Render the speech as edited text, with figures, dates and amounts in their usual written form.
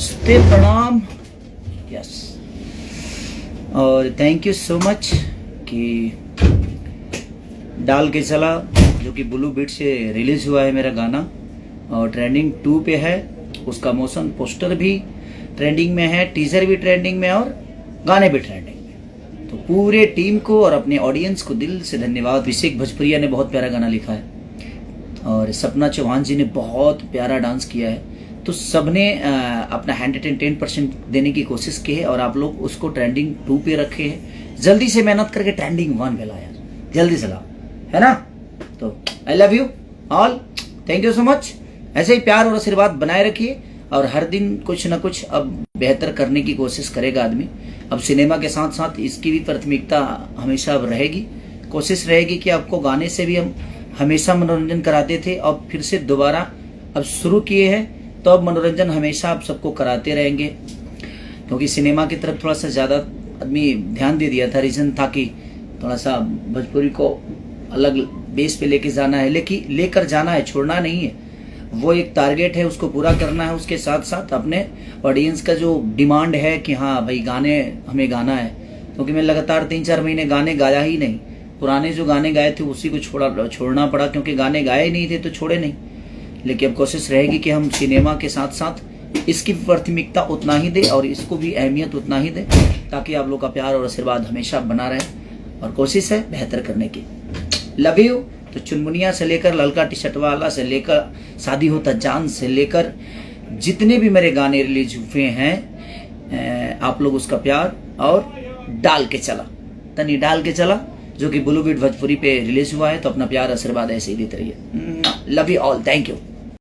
नमस्ते, प्रणाम, यस। और थैंक यू सो मच कि डाल के चला, जो कि ब्लू बीट से रिलीज हुआ है मेरा गाना और ट्रेंडिंग 2 पे है। उसका मोशन पोस्टर भी ट्रेंडिंग में है, टीजर भी ट्रेंडिंग में और गाने भी ट्रेंडिंग में। तो पूरे टीम को और अपने ऑडियंस को दिल से धन्यवाद। अभिषेक भोजपुरिया ने बहुत प्यारा गाना लिखा है और सपना चौहान जी ने बहुत प्यारा डांस किया है। तो सबने अपना 110% देने की कोशिश की है और आप लोग उसको ट्रेंडिंग 2 पे रखे हैं। जल्दी से मेहनत करके ट्रेंडिंग 1 पे लाया, जल्दी से लाओ, है ना। तो I love you all, thank you so much. ऐसे ही प्यार और आशीर्वाद बनाए रखिए और हर दिन कुछ ना कुछ अब बेहतर करने की कोशिश करेगा आदमी। अब सिनेमा के साथ साथ इसकी भी प्राथमिकता हमेशा अब रहेगी। कोशिश रहेगी कि आपको गाने से भी हम हमेशा मनोरंजन कराते थे और फिर से दोबारा अब शुरू किए हैं, तो अब मनोरंजन हमेशा आप सबको कराते रहेंगे। क्योंकि सिनेमा की तरफ थोड़ा सा ज़्यादा आदमी ध्यान दे दिया था। रीज़न था कि थोड़ा सा भोजपुरी को अलग बेस पे लेके जाना है, लेकिन लेकर जाना है, छोड़ना नहीं है। वो एक टारगेट है, उसको पूरा करना है। उसके साथ साथ अपने ऑडियंस का जो डिमांड है कि हाँ भाई गाने हमें गाना है, क्योंकि मैं लगातार 3-4 महीने गाने गाया ही नहीं। पुराने जो गाने गाए थे उसी को छोड़ना पड़ा, क्योंकि गाने गाए नहीं थे तो छोड़े नहीं। लेकिन अब कोशिश रहेगी कि हम सिनेमा के साथ साथ इसकी प्राथमिकता उतना ही दें और इसको भी अहमियत उतना ही दें, ताकि आप लोग का प्यार और आशीर्वाद हमेशा बना रहे। और कोशिश है बेहतर करने की। Love you. तो चुनमुनिया से लेकर ललका टी शर्ट वाला से लेकर शादी होता जान से लेकर जितने भी मेरे गाने रिलीज हुए हैं, आप लोग उसका प्यार और डाल के चला, तनी डाल के चला, जो कि ब्लू बीट भोजपुरी पे रिलीज हुआ है। तो अपना प्यार आशीर्वाद ऐसे ही देते रहिए। Love you all, thank you.